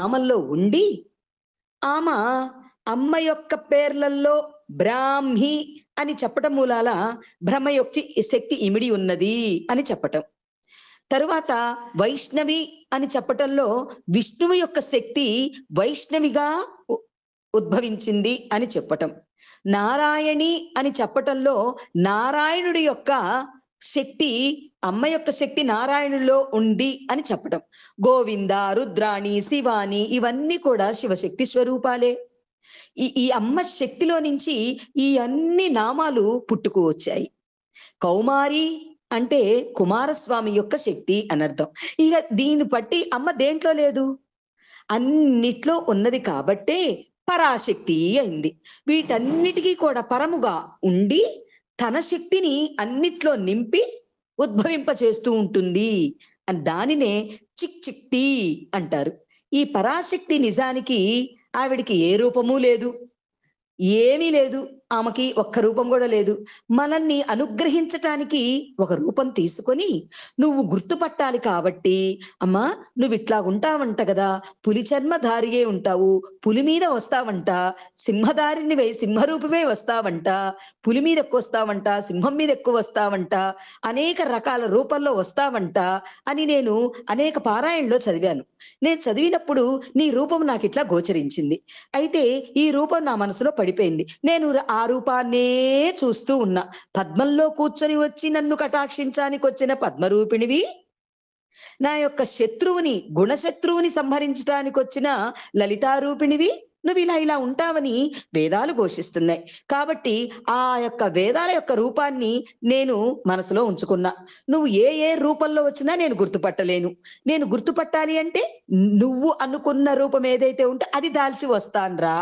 నామంలో ఉండి ఆమె అమ్మ యొక్క పేర్లల్లో బ్రాహ్మి అని చెప్పటం మూలాల బ్రహ్మ యొక్క శక్తి ఇమిడి ఉన్నది అని చెప్పటం. తరువాత వైష్ణవి అని చెప్పటంలో విష్ణువు యొక్క శక్తి వైష్ణవిగా ఉద్భవించింది అని చెప్పటం. నారాయణి అని చెప్పటంలో నారాయణుడి యొక్క శక్తి, అమ్మ యొక్క శక్తి నారాయణుడిలో ఉంది అని చెప్పటం. గోవింద, రుద్రాణి, శివాని ఇవన్నీ కూడా శివశక్తి స్వరూపాలే. ఈ అమ్మ శక్తిలో నుంచి ఈ అన్ని నామాలు పుట్టుకు వచ్చాయి. కౌమారి అంటే కుమారస్వామి యొక్క శక్తి అనర్థం. ఇక దీన్ని బట్టి అమ్మ దేంట్లో లేదు? అన్నిట్లో ఉన్నది కాబట్టే పరాశక్తి అయింది. వీటన్నిటికీ కూడా పరముగా ఉండి తన శక్తిని అన్నిట్లో నింపి ఉద్భవింప చేస్తూ ఉంటుంది. అని దానినే చిక్చిక్తి అంటారు. ఈ పరాశక్తి నిజానికి ఆవిడికి ఏ రూపము లేదు, ఏమీ లేదు. ఆమెకి ఒక్క రూపం కూడా లేదు. మనల్ని అనుగ్రహించటానికి ఒక రూపం తీసుకొని నువ్వు గుర్తుపట్టాలి కాబట్టి, అమ్మా నువ్విట్లా ఉంటావంట కదా, పులి చర్మధారియే ఉంటావు, పులి మీద వస్తావంట, సింహధారినివై సింహరూపమే వస్తావంట, పులి మీద ఎక్కువ వస్తావంట, సింహం మీద ఎక్కువ వస్తావంట, అనేక రకాల రూపంలో వస్తావంట అని నేను అనేక పారాయణలో చదివాను. నేను చదివినప్పుడు నీ రూపం నాకిట్లా గోచరించింది. అయితే ఈ రూపం నా మనసులో పడిపోయింది. నేను ఆ రూపాన్నే చూస్తూ ఉన్నా. పద్మంలో కూర్చొని వచ్చి నన్ను కటాక్షించడానికి వచ్చిన పద్మరూపిణివి, నా యొక్క శత్రువుని, గుణశత్రువుని సంహరించడానికి వచ్చిన లలితారూపిణివి, నువ్వు ఇలా ఉంటావని వేదాలు ఘోషిస్తున్నాయి. కాబట్టి ఆ యొక్క వేదాల యొక్క రూపాన్ని నేను మనసులో ఉంచుకున్నా. నువ్వు ఏ రూపంలో వచ్చినా నేను గుర్తుపట్టలేను. నేను గుర్తుపట్టాలి అంటే నువ్వు అనుకున్న రూపం ఏదైతే ఉంటే అది దాల్చి వస్తాన్రా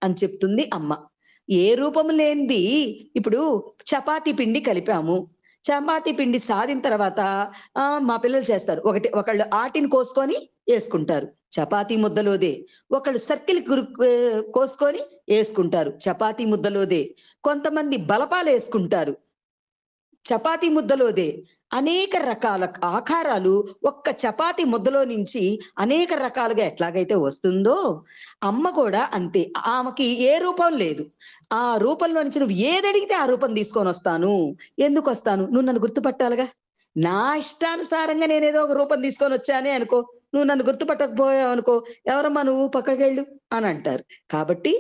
అని చెప్తుంది అమ్మ. ఏ రూపం లేనిది, ఇప్పుడు చపాతీ పిండి కలిపాము. చపాతీ పిండి సాదిన తర్వాత మా పిల్లలు చేస్తారు. ఒకళ్ళు ఆటిని కోసుకొని యేసుకుంటారు. చపాతీ ముద్దలోదే. ఒకళ్ళు సర్కిల్ కోసుకొని యేసుకుంటారు. చపాతీ ముద్దలోదే. కొంతమంది బలపాలేసుకుంటారు. చపాతీ ముద్దలోదే. అనేక రకాల ఆకారాలు ఒక్క చపాతీ ముద్దలో నుంచి అనేక రకాలుగా ఎట్లాగైతే వస్తుందో, అమ్మ కూడా అంతే. ఆమెకి ఏ రూపం లేదు. ఆ రూపంలో నుంచి నువ్వు ఏదడిగితే ఆ రూపం తీసుకొనొస్తాను. ఎందుకొస్తాను? నువ్వు నన్ను గుర్తుపట్టాలిగా. నా ఇష్టానుసారంగా నేనేదో ఒక రూపం తీసుకొనొచ్చానే అనుకో, నువ్వు నన్ను గుర్తుపట్టకపోయావనుకో, ఎవరమ్మా నువ్వు పక్కకెళ్ళు అనంటారు. కాబట్టి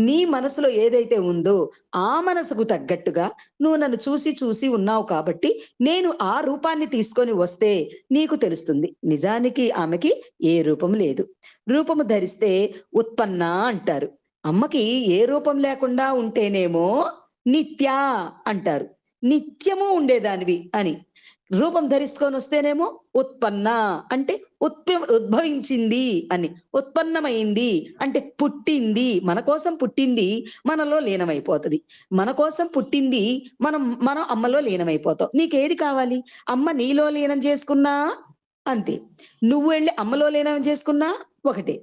నీ మనసులో ఏదైతే ఉందో, ఆ మనసుకు తగ్గట్టుగా నువ్వు నన్ను చూసి ఉన్నావు కాబట్టి, నేను ఆ రూపాన్ని తీసుకొని వస్తే నీకు తెలుస్తుంది. నిజానికి ఆమెకి ఏ రూపం లేదు. రూపము ధరిస్తే ఉత్పన్న అంటారు. అమ్మకి ఏ రూపం లేకుండా ఉంటేనేమో నిత్య అంటారు. నిత్యము ఉండేదానివి అని. రూపం ధరించుకొనొస్తేనేమో ఉత్పన్న అంటే ఉద్భవించింది అని. ఉత్పన్నమైంది అంటే పుట్టింది. మన కోసం పుట్టింది మనలో లీనమైపోతది. మన కోసం పుట్టింది మనం అమ్మలో లీనమైపోతాం. నీకేది కావాలి? అమ్మ నీలో లీనం చేసుకున్నా అంతే. నువ్వు వెళ్లి అమ్మలో లీనం చేసుకున్నా ఒకటే.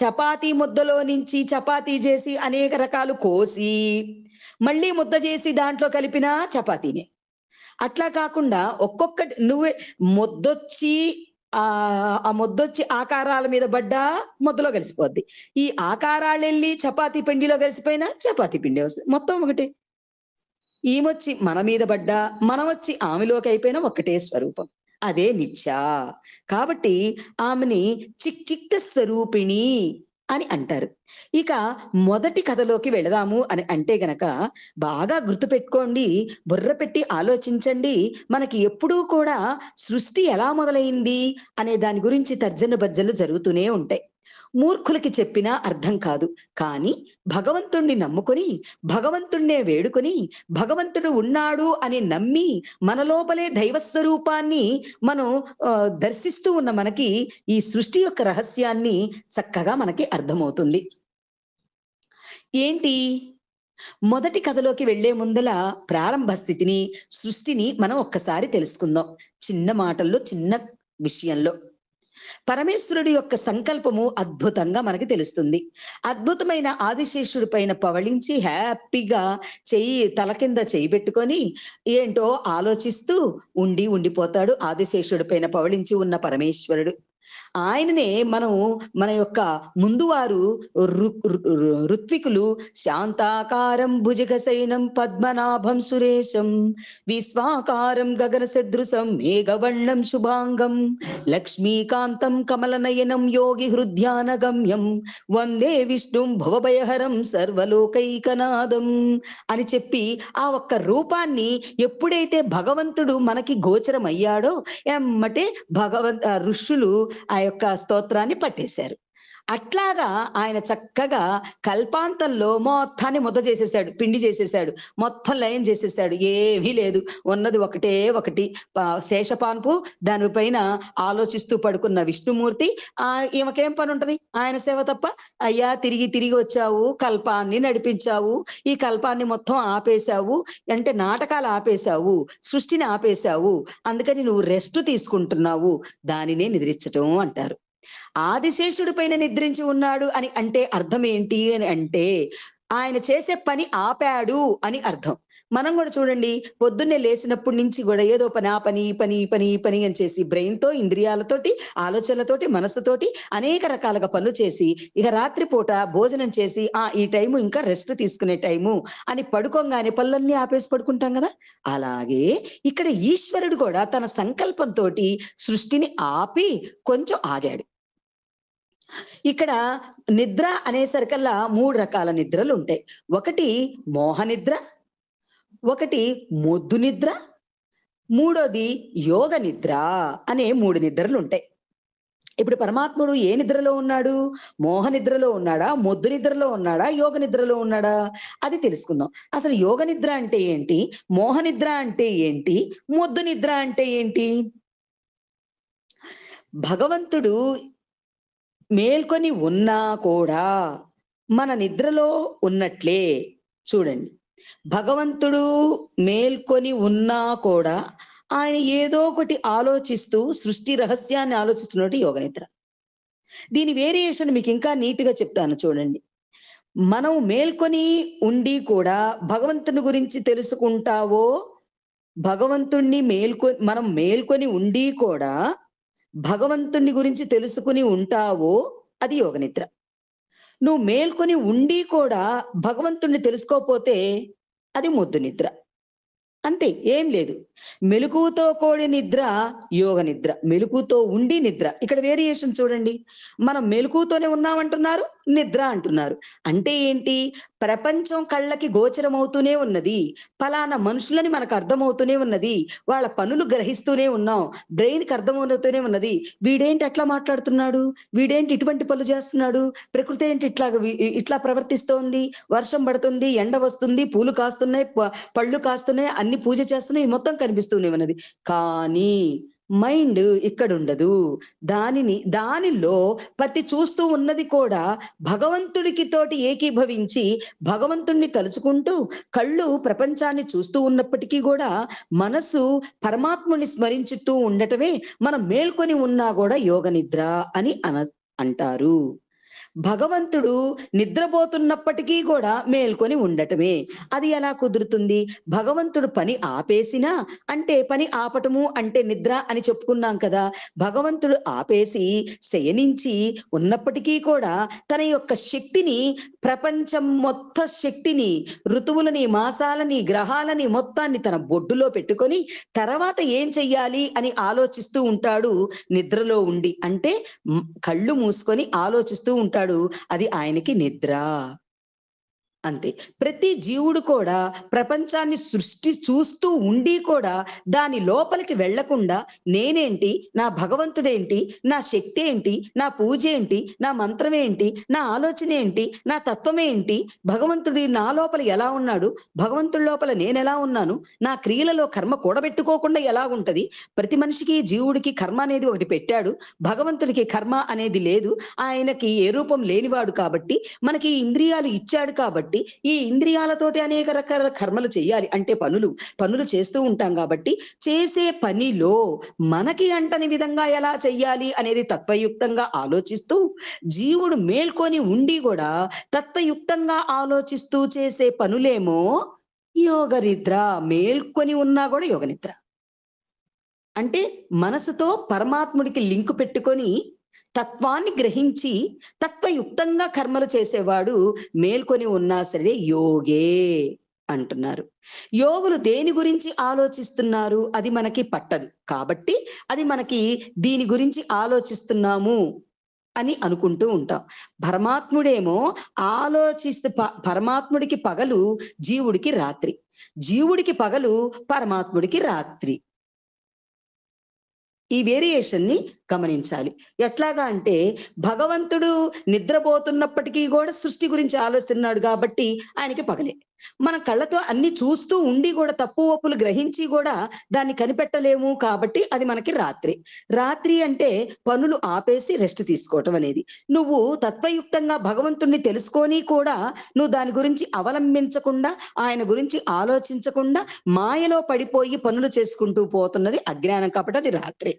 చపాతీ ముద్దలో నుంచి చపాతీ చేసి అనేక రకాలు కోసి, మళ్ళీ ముద్ద చేసి దాంట్లో కలిపినా చపాతీనే. అట్లా కాకుండా ఒక్కొక్కటి నువ్వే ముద్దొచ్చి ఆ ముద్దొచ్చి ఆకారాల మీద పడ్డా ముద్దలో కలిసిపోద్ది. ఈ ఆకారాలెళ్ళి చపాతీ పిండిలో కలిసిపోయినా చపాతీ పిండే వస్తది. మొత్తం ఒకటే. ఈమొచ్చి మన మీద పడ్డా, మనమొచ్చి ఆమెలోకి అయిపోయినా ఒక్కటే స్వరూపం. అదే నిత్య. కాబట్టి ఆమెని చిక్చిక్త స్వరూపిణి అని అంటారు. ఇక మొదటి కథలోకి వెళదాము అని అంటే గనక బాగా గుర్తుపెట్టుకోండి, బుర్ర పెట్టి ఆలోచించండి. మనకి ఎప్పుడూ కూడా సృష్టి ఎలా మొదలైంది అనే దాని గురించి తర్జన భర్జనలు జరుగుతూనే ఉంటాయి. మూర్ఖులకి చెప్పినా అర్థం కాదు. కానీ భగవంతుణ్ణి నమ్ముకొని, భగవంతుణ్ణే వేడుకొని, భగవంతుడు ఉన్నాడు అని నమ్మి, మన లోపలే దైవ స్వరూపాన్ని మనం దర్శిస్తూ ఉన్న మనకి ఈ సృష్టి యొక్క రహస్యాన్ని చక్కగా మనకి అర్థమవుతుంది. ఏంటి? మొదటి కథలోకి వెళ్లే ముందల ప్రారంభ స్థితిని, సృష్టిని మనం ఒక్కసారి తెలుసుకుందాం. చిన్న మాటల్లో, చిన్న విషయంలో. పరమేశ్వరుడి యొక్క సంకల్పము అద్భుతంగా మనకి తెలుస్తుంది. అద్భుతమైన ఆదిశేషుడి పైన పవళించి హ్యాపీగా తల కింద చెయ్యి పెట్టుకొని ఏంటో ఆలోచిస్తూ ఉండిపోతాడు ఆదిశేషుడి పైన పవళించి ఉన్న పరమేశ్వరుడు. ఆయననే మనం మన యొక్క ముందు వారు ఋత్వికులు శాంతాకారం భుజగశయనం పద్మనాభం సురేశం విశ్వాకారం గగన సదృశం మేఘవర్ణం శుభాంగం లక్ష్మీకాంతం కమలనయనం యోగి హృద్యాన గమ్యం వందే విష్ణుం భవభయహరం సర్వలోకైకనాదం అని చెప్పి ఆ ఒక్క రూపాన్ని ఎప్పుడైతే భగవంతుడు మనకి గోచరమయ్యాడో ఎమ్మటే ఋషులు ఆ యొక్క స్తోత్రాన్ని పట్టేశారు. అట్లాగా ఆయన చక్కగా కల్పాంతంలో మొత్తాన్ని ముద్ద చేసేసాడు. పిండి చేసేసాడు. మొత్తం లయం చేసేసాడు. ఏమీ లేదు. ఉన్నది ఒకటే ఒకటి శేషపాన్పు దానిపైన ఆలోచిస్తూ పడుకున్న విష్ణుమూర్తి. ఈమెకేం పనుంటది? ఆయన సేవ తప్ప. అయ్యా తిరిగి తిరిగి వచ్చావు, కల్పాన్ని నడిపించావు, ఈ కల్పాన్ని మొత్తం ఆపేశావు, అంటే నాటకాలు ఆపేశావు, సృష్టిని ఆపేశావు. అందుకని నువ్వు రెస్ట్ తీసుకుంటున్నావు. దానినే నిద్రించటం అంటారు. ఆదిశేషుడి పైన నిద్రించి ఉన్నాడు అని అంటే అర్థం ఏంటి అని అంటే, ఆయన చేసే పని ఆపాడు అని అర్థం. మనం కూడా చూడండి, పొద్దున్నే లేసినప్పటి నుంచి కూడా ఏదో పని, ఆ పని, ఈ పని, ఈ పని, ఈ పని అని చేసి బ్రెయిన్‌తో, ఇంద్రియాలతోటి, ఆలోచనలతోటి, మనస్సుతోటి అనేక రకాలుగా పనులు చేసి, ఇక రాత్రి పూట భోజనం చేసి, ఈ టైము ఇంకా రెస్ట్ తీసుకునే టైము అని పడుకోంగానే పనులన్నీ ఆపేసి పడుకుంటాం గదా! అలాగే ఇక్కడ ఈశ్వరుడు కూడా తన సంకల్పంతోటి సృష్టిని ఆపి కొంచెం ఆగాడు. ఇక్కడ నిద్ర అనేసరికల్లా 3 రకాల నిద్రలుంటాయి. ఒకటి మోహ నిద్ర, ఒకటి మొద్దు నిద్ర, మూడోది యోగ నిద్ర అనే 3 నిద్రలుంటాయి. ఇప్పుడు పరమాత్ముడు ఏ నిద్రలో ఉన్నాడు? మోహ నిద్రలో ఉన్నాడా? మొద్దు నిద్రలో ఉన్నాడా? యోగ నిద్రలో ఉన్నాడా? అది తెలుసుకుందాం. అసలు యోగ నిద్ర అంటే ఏంటి? మోహ నిద్ర అంటే ఏంటి? మొద్దు నిద్ర అంటే ఏంటి? భగవంతుడు మేల్కొని ఉన్నా కూడా మన నిద్రలో ఉన్నట్లే. చూడండి. భగవంతుడు మేల్కొని ఉన్నా కూడా ఆయన ఏదో ఒకటి ఆలోచిస్తూ సృష్టి రహస్యాన్ని ఆలోచిస్తున్నట్టు యోగ నిద్ర. దీని వేరియేషన్ మీకింకా నీట్‌గా చెప్తాను చూడండి. మనం మేల్కొని ఉండి కూడా భగవంతుని గురించి తెలుసుకుంటావో, మనం మేల్కొని ఉండి కూడా భగవంతుని గురించి తెలుసుకొని ఉంటావో అది యోగ నిద్ర. నువ్వు మేల్కొని ఉండి కూడా భగవంతుడిని తెలుసుకోపోతే అది మొద్దు నిద్ర. అంతే. ఏం లేదు. మెలకువతో కూడి నిద్ర యోగ నిద్ర. మెలకువతో ఉండి నిద్ర. ఇక్కడ వేరియేషన్ చూడండి. మనం మెలకువతోనే ఉన్నామంటున్నారు, నిద్ర అంటున్నారు. అంటే ఏంటి? ప్రపంచం కళ్ళకి గోచరమవుతూనే ఉన్నది. పలానా మనుషులని మనకు అర్థమవుతూనే ఉన్నది. వాళ్ళ పనులు గ్రహిస్తూనే ఉన్నాం. బ్రెయిన్‌కి అర్థమవుతూనే ఉన్నది. వీడేంటి అట్లా మాట్లాడుతున్నాడు? వీడేంటి ఇటువంటి పనులు చేస్తున్నాడు? ప్రకృతి ఏంటి ఇట్లా ప్రవర్తిస్తోంది? వర్షం పడుతుంది, ఎండ వస్తుంది, పూలు కాస్తున్నాయి, పళ్ళు కాస్తున్నాయి, అన్ని పూజ చేస్తున్నాయి. మొత్తం కనిపిస్తూనే ఉన్నది. కానీ మైండ్ ఇక్కడుండదు. దానిలో ప్రతి చూస్తూ ఉన్నది కూడా భగవంతుడికి తోటి ఏకీభవించి భగవంతుణ్ణి తలుచుకుంటూ కళ్ళు ప్రపంచాన్ని చూస్తూ ఉన్నప్పటికీ గూడా మనసు పరమాత్ముని స్మరించుతూ ఉండటమే మనం మేల్కొని ఉన్నా గూడా యోగ నిద్ర అని అంటారు. భగవంతుడు నిద్రపోతున్నప్పటికీ కూడా మేల్కొని ఉండటమే. అది ఎలా కుదురుతుంది? భగవంతుడు పని ఆపేసినా అంటే పని ఆపటము అంటే నిద్ర అని చెప్పుకున్నాం కదా! భగవంతుడు ఆపేసి శయనించి ఉన్నప్పటికీ కూడా తన యొక్క శక్తిని ప్రపంచం మొత్తం శక్తిని, ఋతువులని, మాసాలని, గ్రహాలని మొత్తాన్ని తన బొడ్డులో పెట్టుకొని తర్వాత ఏం చెయ్యాలి అని ఆలోచిస్తూ ఉంటాడు నిద్రలో ఉండి. అంటే కళ్ళు మూసుకొని ఆలోచిస్తూ ఉంటాడు. అది ఆయనకి నిద్ర. అంతే. ప్రతి జీవుడు కూడా ప్రపంచాన్ని చూస్తూ ఉండి కూడా దాని లోపలికి వెళ్ళకుండా నేనేంటి? నా భగవంతుడేంటి? నా శక్తేంటి? నా పూజేంటి? నా మంత్రమేంటి? నా ఆలోచనేంటి? నా తత్వమేంటి? భగవంతుడు నా లోపల ఎలా ఉన్నాడు? భగవంతుడి లోపల నేనెలా ఉన్నాను? నా క్రియలలో కర్మ కూడబెట్టుకోకుండా ఎలాగుంటది? ప్రతి మనిషికి, జీవుడికి కర్మ అనేది ఒకటి పెట్టాడు. భగవంతుడికి కర్మ అనేది లేదు. ఆయనకి ఏ రూపం లేనివాడు కాబట్టి, మనకి ఇంద్రియాలు ఇచ్చాడు కాబట్టి ఈ ఇంద్రియాలతోటి అనేక రకాల కర్మలు చెయ్యాలి. అంటే పనులు చేస్తూ ఉంటాం కాబట్టి, చేసే పనిలో మనకి అంటని విధంగా ఎలా చెయ్యాలి అనేది తత్వయుక్తంగా ఆలోచిస్తూ, జీవుడు మేల్కొని ఉండి గూడా తత్వయుక్తంగా ఆలోచిస్తూ చేసే పనులేమో యోగ నిద్ర. మేల్కొని ఉన్నా గూడా యోగ నిద్ర. అంటే మనసుతో పరమాత్ముడికి లింకు పెట్టుకొని తత్వాన్ని గ్రహించి తత్వయుక్తంగా కర్మలు చేసేవాడు మేల్కొని ఉన్నా సరే యోగే అంటున్నారు. యోగులు దేని గురించి ఆలోచిస్తున్నారు అది మనకి పట్టదు. కాబట్టి అది మనకి దీని గురించి ఆలోచిస్తున్నాము అని అనుకుంటూ ఉంటాం. పరమాత్ముడేమో పరమాత్ముడికి పగలు, జీవుడికి రాత్రి. జీవుడికి పగలు, పరమాత్ముడికి రాత్రి. ఈ వేరియేషన్‌ని గమనించాలి. ఎట్లాగా అంటే భగవంతుడు నిద్రపోతున్నప్పటికీ గూడా సృష్టి గురించి ఆలోచిస్తున్నాడు గాబట్టి ఆయనకి పగలే. మన కళ్ళతో అన్నీ చూస్తూ ఉండి గూడా తప్పు, ఒప్పులు గ్రహించి గూడా దాన్ని కనిపెట్టలేము కాబట్టి అది మనకి రాత్రి. రాత్రి అంటే పనులు ఆపేసి రెస్ట్ తీసుకోవటం అనేది. నువ్వు తత్వయుక్తంగా భగవంతుడిని తెలుసుకొని కూడా నువ్వు దాని గురించి అవలంబించకుండా, ఆయన గురించి ఆలోచించకుండా మాయలో పడిపోయి పనులు చేసుకుంటూ పోతున్నది అజ్ఞానం కాబట్టి అది రాత్రి.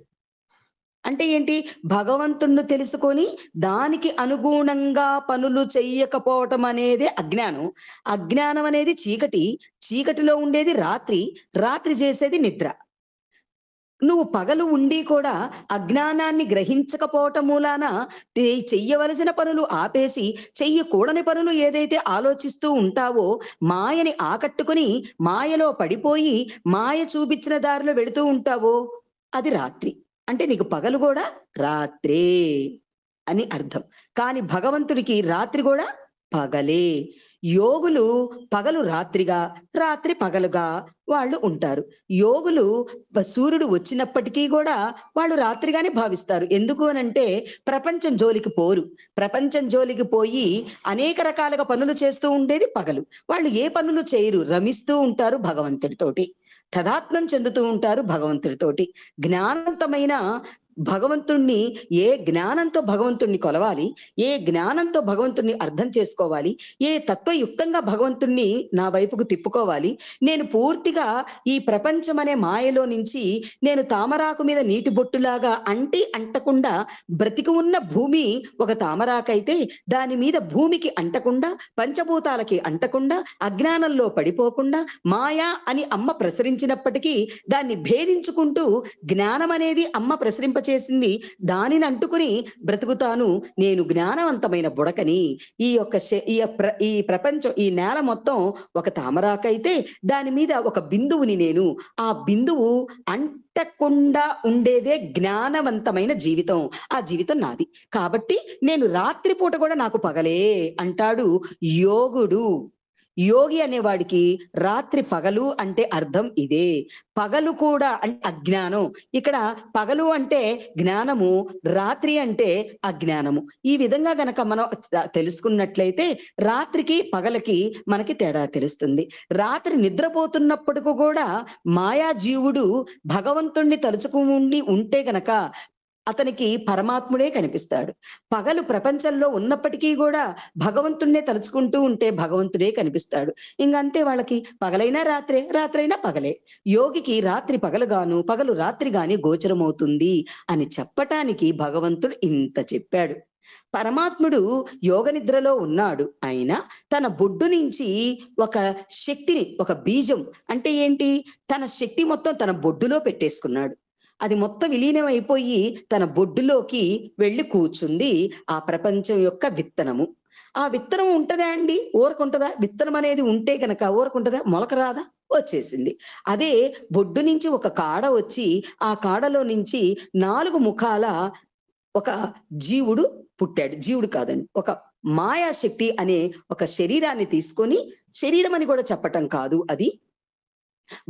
అంటే ఏంటి? భగవంతుడిని తెలుసుకొని దానికి అనుగుణంగా పనులు చెయ్యకపోవటం అనేదే అజ్ఞానం. అజ్ఞానం అనేది చీకటి. చీకటిలో ఉండేది రాత్రి. రాత్రి చేసేది నిద్ర. నువ్వు పగలు ఉండి కూడా అజ్ఞానాన్ని గ్రహించకపోవటం మూలాన చెయ్యవలసిన పనులు ఆపేసి, చెయ్యకూడని పనులు ఏదైతే ఆలోచిస్తూ ఉంటావో, మాయని ఆకట్టుకొని, మాయలో పడిపోయి, మాయ చూపించిన దారిలో వెడుతూ ఉంటావో, అది రాత్రి. అంటే నీకు పగలు గూడా రాత్రే అని అర్థం. కానీ భగవంతుడికి రాత్రి గూడా పగలే. యోగులు పగలు రాత్రిగా, రాత్రి పగలుగా వాళ్ళు ఉంటారు. యోగులు సూర్యుడు వచ్చినప్పటికీ గూడా వాళ్ళు రాత్రిగానే భావిస్తారు. ఎందుకు అనంటే ప్రపంచం జోలికి పోరు. ప్రపంచం జోలికి పోయి అనేక రకాలుగా పనులు చేస్తూ ఉండేది పగలు. వాళ్ళు ఏ పనులు చేయరు. రమిస్తూ ఉంటారు భగవంతుడితోటి. తదాత్మ్యం చెందుతూ ఉంటారు భగవంతుడితోటి. జ్ఞానవంతమైన భగవంతుణ్ణి ఏ జ్ఞానంతో భగవంతుణ్ణి కొలవాలి, ఏ జ్ఞానంతో భగవంతుణ్ణి అర్థం చేసుకోవాలి, ఏ తత్వయుక్తంగా భగవంతుణ్ణి నా వైపుకు తిప్పుకోవాలి, నేను పూర్తిగా ఈ ప్రపంచం అనే మాయలో నుంచి నేను తామరాకు మీద నీటి బొట్టులాగా అంటకుండా బ్రతికి ఉన్న భూమి ఒక తామరాకైతే దాని మీద భూమికి అంటకుండా, పంచభూతాలకి అంటకుండా, అజ్ఞానంలో పడిపోకుండా, మాయా అని అమ్మ ప్రసరించినప్పటికీ దాన్ని భేదించుకుంటూ జ్ఞానం అనేది అమ్మ ప్రసరింపచేసింది. దానిని అంటుకుని బ్రతుకుతాను. నేను జ్ఞానవంతమైన బుడకని. ఈ ప్రపంచం, ఈ నేల మొత్తం ఒక తామరాకైతే దాని మీద ఒక బిందువుని నేను. ఆ బిందువు అంటకుండా ఉండేదే జ్ఞానవంతమైన జీవితం. ఆ జీవితం నాది. కాబట్టి నేను రాత్రి పూట కూడా నాకు పగలే అంటాడు యోగుడు. యోగి అనేవాడికి రాత్రి పగలు అంటే అర్థం ఇదే. పగలు కూడా అంటే అజ్ఞానం. ఇక్కడ పగలు అంటే జ్ఞానము, రాత్రి అంటే అజ్ఞానము. ఈ విధంగా గనక మనం తెలుసుకున్నట్లయితే రాత్రికి, పగలకి మనకి తేడా తెలుస్తుంది. రాత్రి నిద్రపోతున్నప్పటికి కూడా మాయాజీవుడు భగవంతుణ్ణి తలుచుకుండి ఉంటే గనక అతనికి పరమాత్ముడే కనిపిస్తాడు. పగలు ప్రపంచంలో ఉన్నప్పటికీ గూడా భగవంతుడినే తలుచుకుంటూ ఉంటే భగవంతుడే కనిపిస్తాడు. ఇంగంతే వాళ్ళకి పగలైనా రాత్రే, రాత్రైనా పగలే. యోగికి రాత్రి పగలుగాను, పగలు రాత్రిగాని గోచరమవుతుంది అని చెప్పటానికి భగవంతుడు ఇంత చెప్పాడు. పరమాత్ముడు యోగ నిద్రలో ఉన్నాడు. అయినా తన బొడ్డు నుంచి ఒక శక్తిని, ఒక బీజం అంటే ఏంటి? తన శక్తి మొత్తం తన బొడ్డులో పెట్టేసుకున్నాడు. అది మొత్తం విలీనం అయిపోయి తన బొడ్డులోకి వెళ్లి కూర్చుంది ఆ ప్రపంచం యొక్క విత్తనము. ఆ విత్తనం ఉంటదా అండి? ఊరకుంటదా? విత్తనం అనేది ఉంటే గనక ఊరకుంటదా? మొలక రాదా? వచ్చేసింది. అదే బొడ్డు నుంచి ఒక కాడ వచ్చి, ఆ కాడలో నుంచి 4 ముఖాల ఒక జీవుడు పుట్టాడు. జీవుడు కాదండి. ఒక మాయాశక్తి అనే ఒక శరీరాన్ని తీసుకొని, శరీరం అని కూడా చెప్పటం కాదు అది.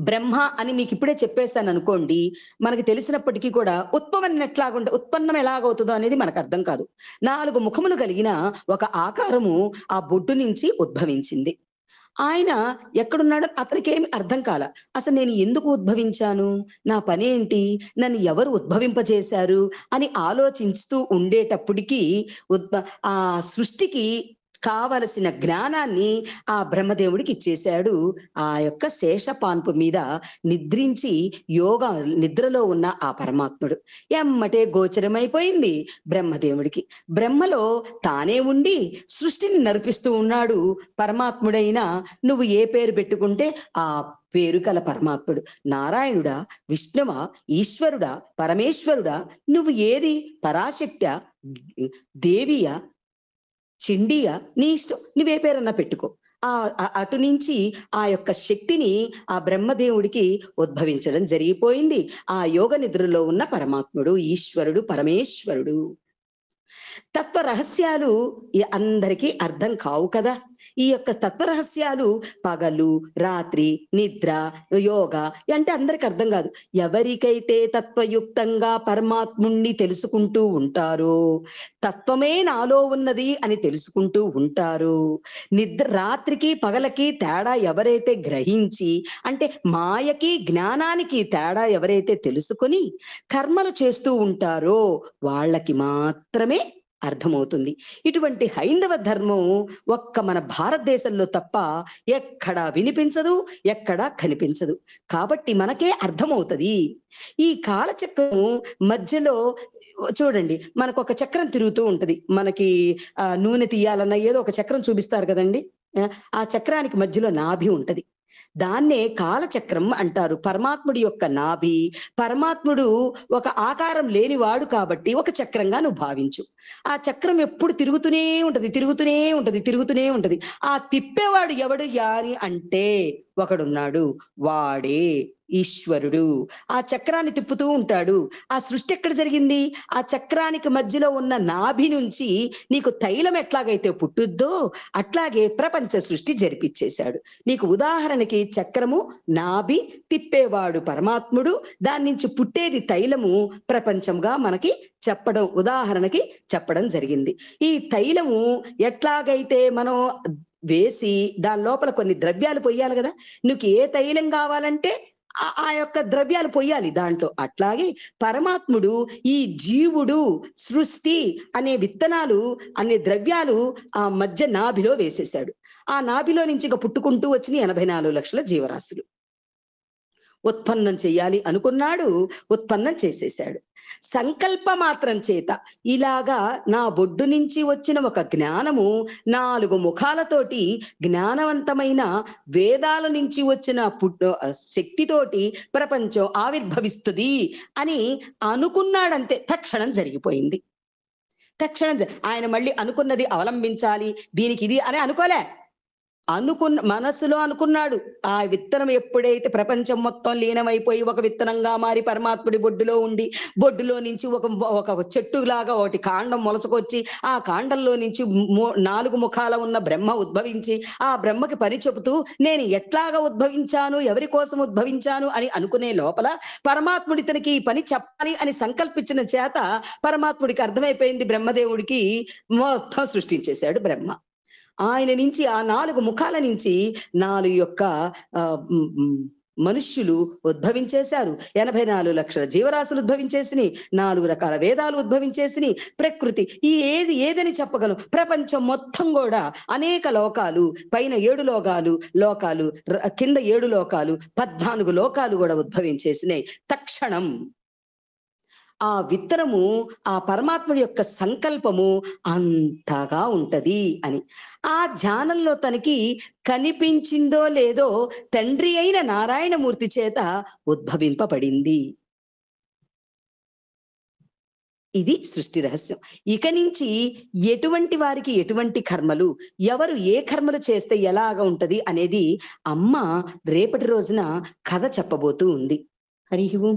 బ్రహ్మ అని మీకిప్పుడే చెప్పేసాననుకోండి, మనకు తెలిసినప్పటికీ కూడా ఉత్పన్నం ఎలాగవుతదో అనేది మనకర్థం కాదు. 4 ముఖములు కలిగిన ఒక ఆకారము ఆ బొడ్డు నుంచి ఉద్భవించింది. ఆయన ఎక్కడున్నాడో అతనికేమి అర్థం కాల. అసలు నేను ఎందుకు ఉద్భవించాను? నా పనేంటి? నన్ను ఎవరు ఉద్భవింపజేశారు? అని ఆలోచిస్తూ ఉండేటప్పటికి ఆ సృష్టికి కావలసిన జ్ఞానాన్ని ఆ బ్రహ్మదేవుడికి ఇచ్చేశాడు. ఆ యొక్క శేషపాన్పు మీద నిద్రించి నిద్రలో ఉన్న ఆ పరమాత్ముడు. ఎమ్మటే గోచరమైపోయింది బ్రహ్మదేవుడికి. బ్రహ్మలో తానే ఉండి సృష్టిని నడిపిస్తూ ఉన్నాడు పరమాత్ముడైన. నువ్వు ఏ పేరు పెట్టుకుంటే ఆ పేరు కల పరమాత్ముడు. నారాయణుడా, విష్ణువా, ఈశ్వరుడా, పరమేశ్వరుడా, నువ్వు ఏది? పరాశక్తా, దేవియా, చండీయా, నీ ఇష్టం. నువ్వే పేరన్నా పెట్టుకో. అటు నుంచి ఆ యొక్క శక్తిని ఆ బ్రహ్మదేవుడికి ఉద్భవించడం జరిగిపోయింది. ఆ యోగ నిద్రలో ఉన్న పరమాత్ముడు, ఈశ్వరుడు, పరమేశ్వరుడు. తత్వ రహస్యాలు అందరికీ అర్థం కావు కదా. ఈ యొక్క తత్వ రహస్యాలు పగలు, రాత్రి, నిద్ర, యోగ అంటే అందరికి అర్థం కాదు. ఎవరికైతే తత్వయుక్తంగా పరమాత్ముణ్ణి తెలుసుకుంటూ ఉంటారో, తత్వమే నాలో ఉన్నది అని తెలుసుకుంటూ ఉంటారు, నిద్ర రాత్రికి పగలకి తేడా ఎవరైతే గ్రహించి, అంటే మాయకి జ్ఞానానికి తేడా ఎవరైతే తెలుసుకొని కర్మలు చేస్తూ ఉంటారో వాళ్ళకి మాత్రమే అర్థమవుతుంది. ఇటువంటి హైందవ ధర్మం ఒక్క మన భారతదేశంలో తప్ప ఎక్కడా వినిపించదు, ఎక్కడా కనిపించదు. కాబట్టి మనకే అర్థమవుతది. ఈ కాలచక్రం మధ్యలో చూడండి, మనకొక చక్రం తిరుగుతూ ఉంటది. మనకి నూనె తీయాలన్నా ఏదో ఒక చక్రం చూపిస్తారు కదండీ! ఆ చక్రానికి మధ్యలో నాభి ఉంటది. దాన్నే కాలచక్రం అంటారు. పరమాత్ముడి యొక్క నాభి, పరమాత్ముడు ఒక ఆకారం లేనివాడు కాబట్టి ఒక చక్రంగా నువ్వు భావించు. ఆ చక్రం ఎప్పుడు తిరుగుతూనే ఉంటది, తిరుగుతూనే ఉంటది, తిరుగుతూనే ఉంటది. ఆ తిప్పేవాడు ఎవడు యాని అంటే ఒకడున్నాడు. వాడే ఈశ్వరుడు. ఆ చక్రాన్ని తిప్పుతూ ఉంటాడు. ఆ సృష్టి ఎక్కడ జరిగింది? ఆ చక్రానికి మధ్యలో ఉన్న నాభి నుంచి నీకు తైలం ఎట్లాగైతే పుట్టుద్దో అట్లాగే ప్రపంచ సృష్టి జరిపిచ్చేశాడు. నీకు ఉదాహరణకి చక్రము, నాభి, తిప్పేవాడు పరమాత్ముడు, దాని నుంచి పుట్టేది తైలము ప్రపంచంగా మనకి చెప్పడం, ఉదాహరణకి చెప్పడం జరిగింది. ఈ తైలము ఎట్లాగైతే మనం వేసి దాని లోపల కొన్ని ద్రవ్యాలు పొయ్యాలి కదా. నీకు ఏ తైలం కావాలంటే ఆ యొక్క ద్రవ్యాలు పొయ్యాలి దాంట్లో. అట్లాగే పరమాత్ముడు ఈ జీవుడు, సృష్టి అనే విత్తనాలు, అనే ద్రవ్యాలు ఆ మధ్య నాభిలో వేసేశాడు. ఆ నాభిలో నుంచి ఇక పుట్టుకుంటూ వచ్చిన 84 లక్షల జీవరాశులు. ఉత్పన్నం చెయ్యాలి అనుకున్నాడు, ఉత్పన్నం చేసేశాడు. సంకల్ప మాత్రం చేత ఇలాగా నా బొడ్డు నుంచి వచ్చిన ఒక జ్ఞానము 4 ముఖాలతోటి జ్ఞానవంతమైన వేదాల నుంచి వచ్చిన శక్తితోటి ప్రపంచం ఆవిర్భవిస్తుంది అని అనుకున్నాడంతే. తక్షణం జరిగిపోయింది. తక్షణం ఆయన మళ్ళీ అనుకున్నది అవలంబించాలి, దీనికి ఇది అని అనుకోలే. మనసులో అనుకున్నాడు. ఆ విత్తనం ఎప్పుడైతే ప్రపంచం మొత్తం లీనమైపోయి ఒక విత్తనంగా మారి పరమాత్ముడి బొడ్డులో ఉండి, బొడ్డులో నుంచి ఒక చెట్టులాగా ఒకటి కాండం మొలసుకొచ్చి, ఆ కాండంలో నుంచి 4 ముఖాల ఉన్న బ్రహ్మ ఉద్భవించి, ఆ బ్రహ్మకి పని చెబుతూ నేను ఎట్లాగా ఉద్భవించాను, ఎవరి కోసం ఉద్భవించాను అని అనుకునే లోపల పరమాత్ముడి తనకి ఈ పని చెప్పాలి అని సంకల్పించిన చేత పరమాత్ముడికి అర్థమైపోయింది. బ్రహ్మదేవుడికి మొత్తం సృష్టించేశాడు బ్రహ్మ. ఆయన నుంచి ఆ 4 ముఖాల నుంచి 4 యొక్క మనుష్యులు ఉద్భవించేశారు. 84 లక్షల జీవరాశులు ఉద్భవించేసినాయి. 4 రకాల వేదాలు ఉద్భవించేసినాయి. ప్రకృతి ఏదని చెప్పగలం. ప్రపంచం మొత్తం కూడా అనేక లోకాలు, పైన 7 లోకాలు, కింద 7 లోకాలు, 14 లోకాలు కూడా ఉద్భవించేసినాయి. తక్షణం ఆ విత్తనము, ఆ పరమాత్ముడి యొక్క సంకల్పము అంతగా ఉంటది అని. ఆ ధ్యానంలో తనకి కనిపించిందో లేదో తండ్రి అయిన నారాయణమూర్తి చేత ఉద్భవింపబడింది. ఇది సృష్టి రహస్యం. ఇక నుంచి ఎటువంటి వారికి ఎటువంటి కర్మలు, ఎవరు ఏ కర్మలు చేస్తే ఎలాగ ఉంటది అనేది అమ్మ రేపటి రోజున కథ చెప్పబోతూ ఉంది. హరి ఓం.